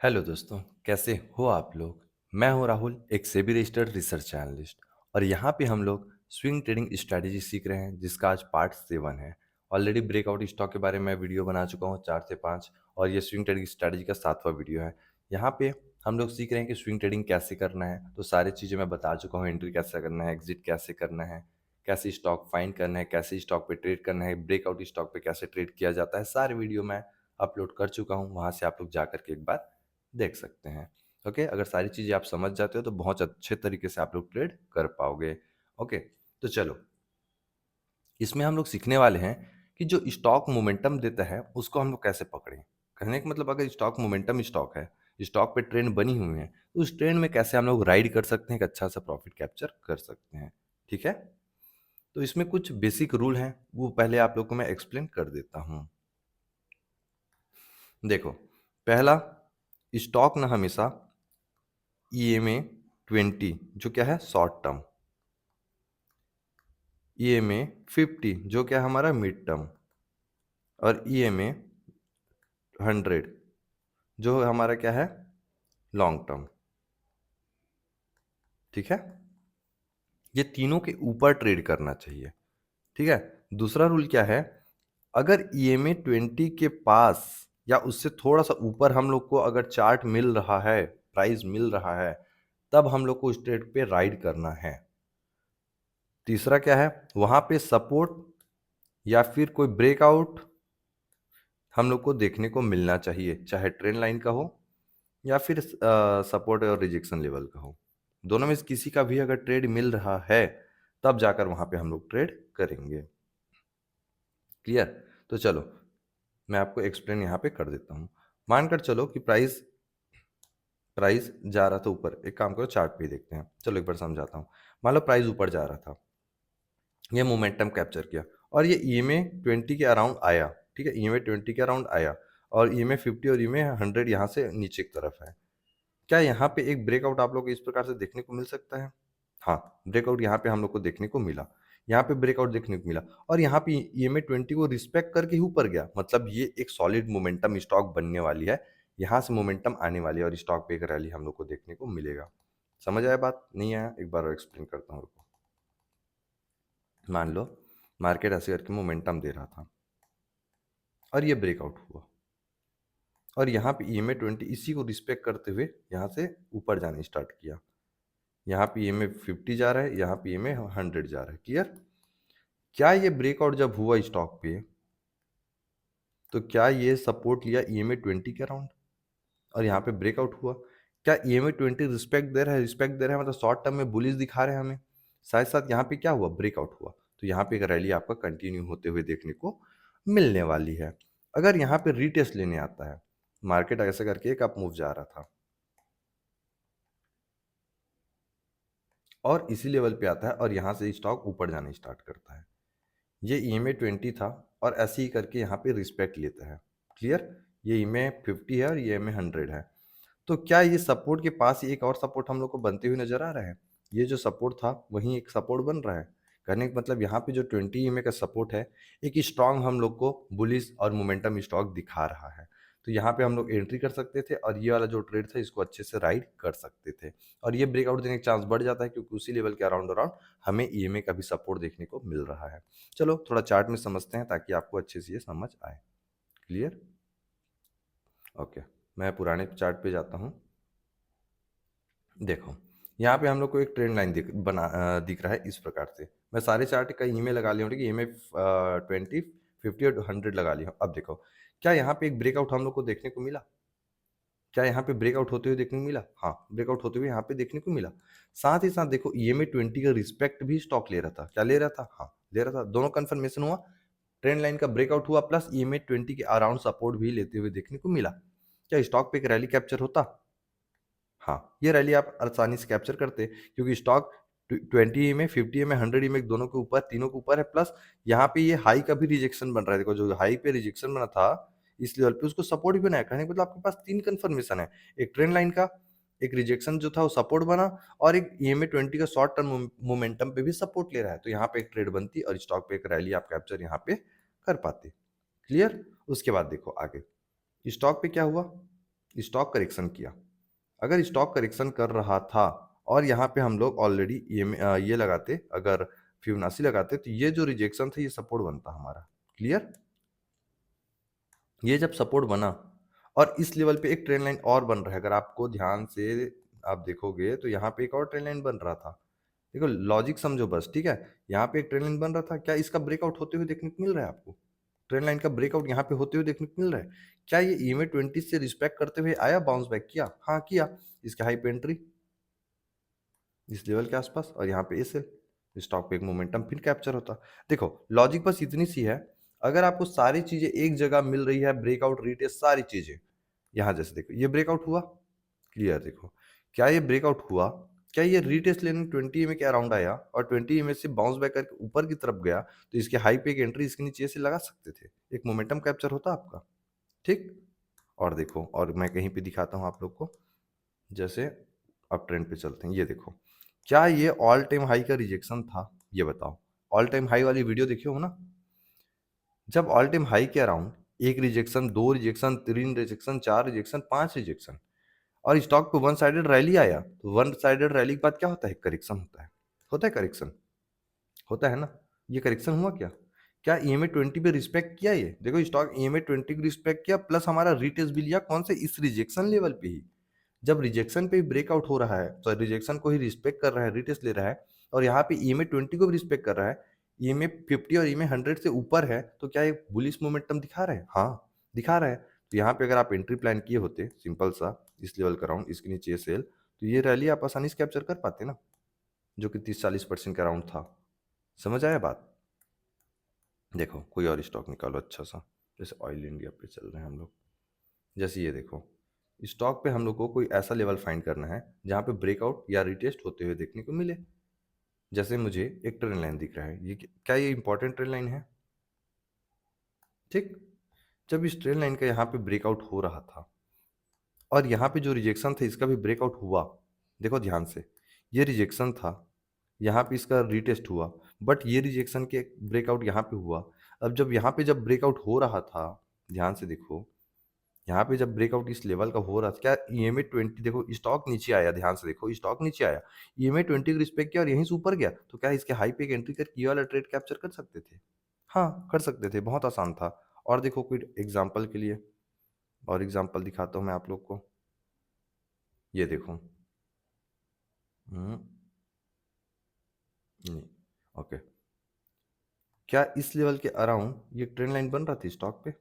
Hello दोस्तों, कैसे हो आप लोग। मैं हूं राहुल, एक सेबी रजिस्टर्ड रिसर्च एनालिस्ट। और यहाँ पे हम लोग स्विंग ट्रेडिंग स्ट्रैटेजी सीख रहे हैं, जिसका आज पार्ट 7 है। ऑलरेडी ब्रेकआउट स्टॉक के बारे में वीडियो बना चुका हूँ 4 से 5, और ये स्विंग ट्रेडिंग स्ट्रैटेजी का 7वां वीडियो है। यहाँ पे हम लोग सीख रहे हैं कि स्विंग ट्रेडिंग कैसे करना है। तो सारी चीज़ें मैं बता चुका हूँ, एंट्री कैसे करना है, एग्जिट कैसे करना है, कैसे स्टॉक फाइंड करना है, कैसे स्टॉक पे ट्रेड करना है, ब्रेकआउट स्टॉक पे कैसे ट्रेड किया जाता है। सारे वीडियो मैं अपलोड कर चुका हूँ, वहाँ से आप लोग जा करके एक बार देख सकते हैं। ओके, अगर सारी चीज़ें आप समझ जाते हो तो बहुत अच्छे तरीके से आप लोग ट्रेड कर पाओगे। ओके, तो चलो, इसमें हम लोग सीखने वाले हैं कि जो स्टॉक मोमेंटम देता है उसको हम लोग कैसे पकड़ें। कहने का मतलब, अगर स्टॉक मोमेंटम स्टॉक है, स्टॉक पे ट्रेंड बनी हुई है, तो उस ट्रेंड में कैसे हम लोग राइड कर सकते हैं, एक अच्छा सा प्रॉफिट कैप्चर कर सकते हैं। ठीक है, तो इसमें कुछ बेसिक रूल हैं, वो पहले आप लोग को मैं एक्सप्लेन कर देता हूँ। देखो, पहला, स्टॉक ना हमेशा EMA 20 जो क्या है शॉर्ट टर्म, EMA 50 जो क्या है हमारा मिड टर्म, और EMA 100 जो हमारा क्या है लॉन्ग टर्म। ठीक है, ये तीनों के ऊपर ट्रेड करना चाहिए। ठीक है, दूसरा रूल क्या है, अगर EMA 20 के पास या उससे थोड़ा सा ऊपर हम लोग को अगर चार्ट मिल रहा है, प्राइस मिल रहा है, तब हम लोग को उस ट्रेड पे राइड करना है। तीसरा क्या है, वहां पे सपोर्ट या फिर कोई ब्रेकआउट हम लोग को देखने को मिलना चाहिए, चाहे ट्रेंड लाइन का हो या फिर सपोर्ट और रिजेक्शन लेवल का हो। दोनों में से किसी का भी अगर ट्रेड मिल रहा है, तब जाकर वहां पे हम लोग ट्रेड करेंगे। क्लियर, तो चलो मैं आपको एक्सप्लेन यहाँ पे कर देता हूँ। मानकर चलो कि प्राइस प्राइस जा रहा था ऊपर, एक काम करो चार्ट पे ही देखते हैं। चलो एक बार समझाता हूँ। मान लो प्राइस ऊपर जा रहा था, ये मोमेंटम कैप्चर किया और ये EMA 20 के अराउंड आया। ठीक है, EMA 20 के अराउंड आया, और EMA 50 और EMA 100 यहाँ से नीचे की तरफ है। क्या यहाँ पे एक ब्रेकआउट आप लोग को इस प्रकार से देखने को मिल सकता है? हाँ, ब्रेकआउट यहाँ पे हम लोग को देखने को मिला, यहाँ पे ब्रेकआउट देखने को मिला, और यहाँ पे EMA 20 को रिस्पेक्ट करके ही ऊपर गया। मतलब ये एक सॉलिड मोमेंटम स्टॉक बनने वाली है, यहाँ से मोमेंटम आने वाली है और स्टॉक पे एक रैली हम लोग को देखने को मिलेगा। समझ आया बात? नहीं आया? एक बार और एक्सप्लेन करता हूँ, रुको। मान लो मार्केट ऐसे करके मोमेंटम दे रहा था और ये ब्रेकआउट हुआ, और यहाँ पे EMA 20 इसी को रिस्पेक्ट करते हुए यहाँ से ऊपर जाने स्टार्ट किया। यहाँ पे EMA 50 जा रहा है, यहाँ पे EMA 100 जा रहा है। क्लियर? क्या ये ब्रेकआउट जब हुआ स्टॉक पे, तो क्या ये सपोर्ट लिया EMA 20 के अराउंड, और यहाँ पे ब्रेकआउट हुआ? क्या EMA 20 रिस्पेक्ट दे रहा है? रिस्पेक्ट दे रहा है मतलब शॉर्ट टर्म में बुलिश दिखा रहे हैं हमें। साथ साथ यहाँ पे क्या हुआ, ब्रेकआउट हुआ, तो यहाँ पे एक रैली आपका कंटिन्यू होते हुए देखने को मिलने वाली है। अगर यहाँ पे रीटेस्ट लेने आता है, मार्केट ऐसा करके एक अप मूव जा रहा था और इसी लेवल पे आता है और यहाँ से स्टॉक ऊपर जाने स्टार्ट करता है, ये EMA 20 था और ऐसे ही करके यहाँ पे रिस्पेक्ट लेता है। क्लियर? ये EMA 50 है और ये EMA 100 है। तो क्या ये सपोर्ट के पास ही एक और सपोर्ट हम लोग को बनते हुए नजर आ रहा है? ये जो सपोर्ट था वहीं एक सपोर्ट बन रहा है। कहने का मतलब यहाँ पे जो 20 EMA का सपोर्ट है, एक स्ट्रांग हम लोग को बुलिश और मोमेंटम स्टॉक दिखा रहा है। तो यहाँ पे हम लोग एंट्री कर सकते थे और ये वाला जो ट्रेड था इसको अच्छे से राइड कर सकते थे, और ये ब्रेकआउट देने का चांस बढ़ जाता है क्योंकि उसी लेवल के अराउंड अराउंड हमें EMA का भी सपोर्ट देखने को मिल रहा है। चलो थोड़ा चार्ट में समझते हैं ताकि आपको अच्छे से ये समझ आए। क्लियर? ओके, मैं पुराने चार्ट पे जाता हूँ। देखो, यहाँ पे हम लोग को एक ट्रेंड लाइन दिख रहा है इस प्रकार से। मैं सारे चार्ट का ईमेल लगा लिया हूँ, ठीक है, EMA 20 50 और 100 लगा लिया हूँ। अब देखो, क्या यहाँ पे एक ब्रेकआउट हम लोग को देखने को मिला? क्या यहाँ पे ब्रेकआउट होते हुए देखने को मिला? हाँ, ब्रेकआउट होते हुए यहाँ पे देखने को मिला। साथ ही साथ देखो, EMA 20 का रिस्पेक्ट भी स्टॉक ले रहा था। क्या ले रहा था? हाँ, ले रहा था। दोनों कन्फर्मेशन हुआ, ट्रेंड लाइन का ब्रेकआउट हुआ प्लस EMA 20 के अराउंड सपोर्ट भी लेते हुए देखने को मिला। क्या स्टॉक पे एक रैली कैप्चर होता? हाँ, ये रैली आप आसानी से कैप्चर करते, क्योंकि स्टॉक 20 में 50 में 100 में दोनों के ऊपर, तीनों के ऊपर है, प्लस यहाँ पे ये हाई का भी रिजेक्शन बन रहा है। देखो, जो हाई पे रिजेक्शन बना था इस लेवल पे, उसको सपोर्ट भी बनाया। कहने का मतलब आपके पास तीन कंफर्मेशन है, एक ट्रेंड लाइन का, एक रिजेक्शन जो था वो सपोर्ट बना, और एक EMA 20 का शॉर्ट टर्म मोमेंटम पे भी सपोर्ट ले रहा है। तो यहाँ पे एक ट्रेड बनती और स्टॉक पे एक रैली आप कैप्चर यहाँ पे कर पाते। क्लियर? उसके बाद देखो आगे, स्टॉक पे क्या हुआ, स्टॉक करेक्शन किया, अगर स्टॉक करेक्शन कर रहा था और यहाँ पे हम लोग ऑलरेडी ये लगाते, अगर फिबोनाची लगाते, तो ये जो रिजेक्शन था ये सपोर्ट बनता हमारा। क्लियर? ये जब सपोर्ट बना और इस लेवल पे एक ट्रेंड लाइन और बन रहा है, अगर आपको ध्यान से आप देखोगे तो यहाँ पे एक और ट्रेंड लाइन बन रहा था। देखो लॉजिक समझो बस, ठीक है? यहाँ पे एक ट्रेंड लाइन बन रहा था, क्या इसका ब्रेकआउट होते हुए देखने को मिल रहा है आपको? ट्रेंड लाइन का ब्रेकआउट यहाँ पे होते हुए देखने को मिल रहा है। क्या ये ईएमए 20 से रिस्पेक्ट करते हुए आया, बाउंस बैक किया? हाँ किया। इसका हाई पे एंट्री इस लेवल के आसपास और यहाँ पे एस एल, स्टॉक पे एक मोमेंटम फिर कैप्चर होता। देखो लॉजिक बस इतनी सी है, अगर आपको सारी चीजें एक जगह मिल रही है, ब्रेकआउट रीटेस्ट सारी चीजें, यहाँ जैसे देखो ये ब्रेकआउट हुआ, क्लियर? देखो क्या ये ब्रेकआउट हुआ, क्या ये रीटेस्ट लेने 20 एमए के अराउंड आया और 20 एमए से बाउंस बैक करके ऊपर की तरफ गया, तो इसके हाई पे एक एंट्री इसके नीचे से लगा सकते थे, एक मोमेंटम कैप्चर होता आपका। ठीक? और देखो, और मैं कहीं पे दिखाता हूँ आप लोग को, जैसे अब ट्रेंड पे चलते हैं, ये देखो क्या ये ऑल टाइम हाई का रिजेक्शन था? ये बताओ, ऑल टाइम हाई वाली वीडियो देखी हो ना? जब ऑल टाइम हाई के अराउंड एक रिजेक्शन, दो रिजेक्शन, तीन रिजेक्शन, चार रिजेक्शन, पांच रिजेक्शन और स्टॉक पे वन साइडेड रैली आया, तो वन साइडेड रैली के बाद क्या होता है? करेक्शन होता है। होता है करेक्शन, होता है ना? ये करेक्शन हुआ क्या? क्या ईएमए 20 पे रिस्पेक्ट किया? ये देखो स्टॉक ईएमए 20 को रिस्पेक्ट किया, प्लस हमारा रीटेस्ट भी लिया, कौन से? इस रिजेक्शन लेवल पे ही। जब रिजेक्शन पे ही ब्रेकआउट हो रहा है तो रिजेक्शन को ही रिस्पेक्ट कर रहा है, रिटेस्ट ले रहा है, और यहाँ पे ईएमए 20 को भी रिस्पेक्ट कर रहा है, ईएमए 50 और ईएमए 100 से ऊपर है, तो क्या ये बुलिश मोमेंटम दिखा रहा है? हाँ दिखा रहा है। तो यहाँ पे अगर आप एंट्री प्लान किए होते सिंपल सा, इस लेवल का राउंड, इसके नीचे सेल, तो ये रैली आप आसानी से कैप्चर कर पाते ना, जो कि 30-40% का राउंड था। समझ आया बात? देखो कोई और स्टॉक निकालो अच्छा सा, जैसे ऑयल इंडिया पे चल रहे हैं हम लोग, जैसे ये देखो स्टॉक पे हम लोग को कोई ऐसा लेवल फाइंड करना है जहाँ पे ब्रेकआउट या रिटेस्ट होते हुए देखने को मिले। जैसे मुझे एक ट्रेंड लाइन दिख रहा है, ये क्या ये इंपॉर्टेंट ट्रेंड लाइन है? ठीक? जब इस ट्रेंड लाइन का यहाँ पे ब्रेकआउट हो रहा था और यहाँ पे जो रिजेक्शन था इसका भी ब्रेकआउट हुआ, देखो ध्यान से, ये रिजेक्शन था, यहाँ पे इसका रिटेस्ट हुआ, बट ये रिजेक्शन के ब्रेकआउट यहाँ पे हुआ। अब जब यहाँ पे जब ब्रेकआउट हो रहा था, ध्यान से देखो, यहाँ पे जब ब्रेकआउट इस लेवल का हो रहा था, क्या ईएमए 20, देखो स्टॉक नीचे आया, ध्यान से देखो स्टॉक नीचे आया, ईएमए 20 को रिस्पेक्ट किया और यहीं से ऊपर गया, तो क्या इसके हाई पे एक एंट्री करके ये वाला ट्रेड कैप्चर कर सकते थे? हाँ कर सकते थे, बहुत आसान था। और देखो कोई एग्जाम्पल के लिए और एग्जाम्पल दिखाता हूँ मैं आप लोग को, ये देखो। हम्म, नहीं, ओके, क्या इस लेवल के अराउंड ये ट्रेंड लाइन बन रहा थी स्टॉक पे?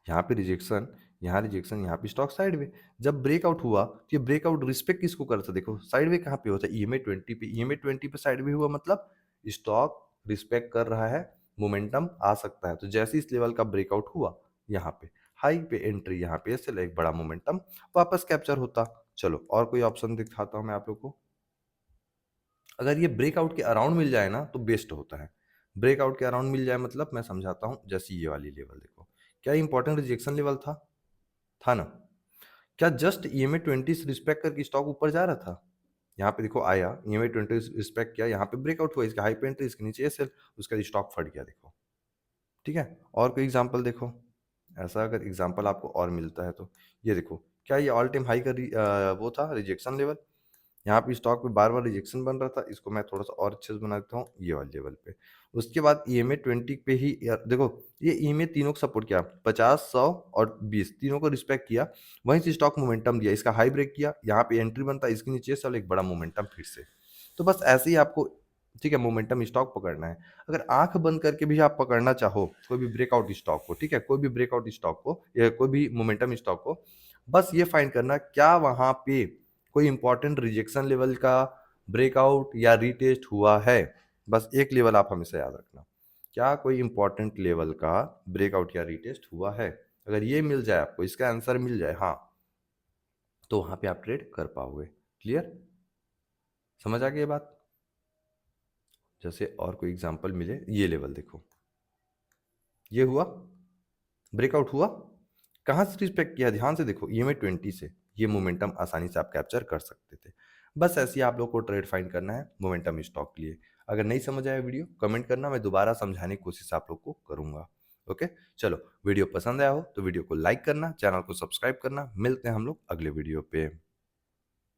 यहाँ पे रिजेक्शन, यहाँ रिजेक्शन, यहाँ पे स्टॉक साइडवे। जब ब्रेकआउट हुआ तो ये ब्रेकआउट रिस्पेक्ट किसको करता है? देखो साइडवे कहाँ पे होता है? ईएमए 20 पे, ईएमए 20 पे साइडवे हुआ मतलब स्टॉक रिस्पेक्ट कर रहा है, मोमेंटम आ सकता है। तो जैसे इस लेवल का ब्रेकआउट हुआ, यहाँ पे हाई पे एंट्री, यहाँ पे ऐसे एक बड़ा मोमेंटम वापस कैप्चर होता। चलो और कोई ऑप्शन दिखाता हूँ मैं आप लोग को। अगर ये ब्रेकआउट के अराउंड मिल जाए ना तो बेस्ट होता है। ब्रेकआउट के अराउंड मिल जाए मतलब मैं समझाता हूँ, जैसे ये वाली लेवल देखो, क्या इंपॉर्टेंट रिजेक्शन लेवल था? था ना? क्या जस्ट ईएमए 20 से रिस्पेक्ट करके स्टॉक ऊपर जा रहा था? यहाँ पे देखो आया, ईएमए 20 रिस्पेक्ट किया, यहाँ पे ब्रेकआउट हुआ, इसका हाई पे एंट्री, इसके नीचे एसएल, उसका स्टॉक फट गया देखो। ठीक है? और कोई एग्जांपल देखो, ऐसा अगर एग्जांपल आपको और मिलता है तो ये देखो, क्या ये ऑल टाइम हाई का वो था रिजेक्शन लेवल? यहाँ पे स्टॉक पे बार बार रिजेक्शन बन रहा था, इसको मैं थोड़ा सा और अच्छे से बना देता हूँ ये वाले लेवल पे। उसके बाद ईएमए 20 पे ही देखो ये ईएमए तीनों को सपोर्ट किया, 50, 100 और 20 तीनों को रिस्पेक्ट किया, वहीं से स्टॉक मोमेंटम दिया, इसका हाई ब्रेक किया, यहाँ पे एंट्री बनता है, इसके नीचे चल एक बड़ा मोमेंटम फिर से। तो बस ऐसे ही आपको, ठीक है, मोमेंटम स्टॉक पकड़ना है। अगर आंख बंद करके भी आप पकड़ना चाहो कोई भी ब्रेकआउट स्टॉक को, ठीक है, कोई भी ब्रेकआउट स्टॉक को या कोई भी मोमेंटम स्टॉक को, बस ये फाइंड करना क्या वहां पे कोई इंपॉर्टेंट रिजेक्शन लेवल का ब्रेकआउट या रीटेस्ट हुआ है। बस एक लेवल आप हमेशा याद रखना, क्या कोई इंपॉर्टेंट लेवल का ब्रेकआउट या रीटेस्ट हुआ है? अगर ये मिल जाए आपको, इसका आंसर मिल जाए हाँ, तो वहां पे आप ट्रेड कर पाओगे। क्लियर? समझ आ गई ये बात? जैसे और कोई एग्जांपल मिले, ये लेवल देखो, ये हुआ ब्रेकआउट हुआ, कहाँ से रिस्पेक्ट किया? ध्यान से देखो ईएमए 20 से, ये मोमेंटम आसानी से आप कैप्चर कर सकते थे। बस ऐसे ही आप लोग को ट्रेड फाइंड करना है मोमेंटम स्टॉक के लिए। अगर नहीं समझ आया वीडियो, कमेंट करना, मैं दोबारा समझाने की कोशिश आप लोग को करूंगा। ओके, चलो वीडियो पसंद आया हो तो वीडियो को लाइक करना, चैनल को सब्सक्राइब करना। मिलते हैं हम लोग अगले वीडियो पे।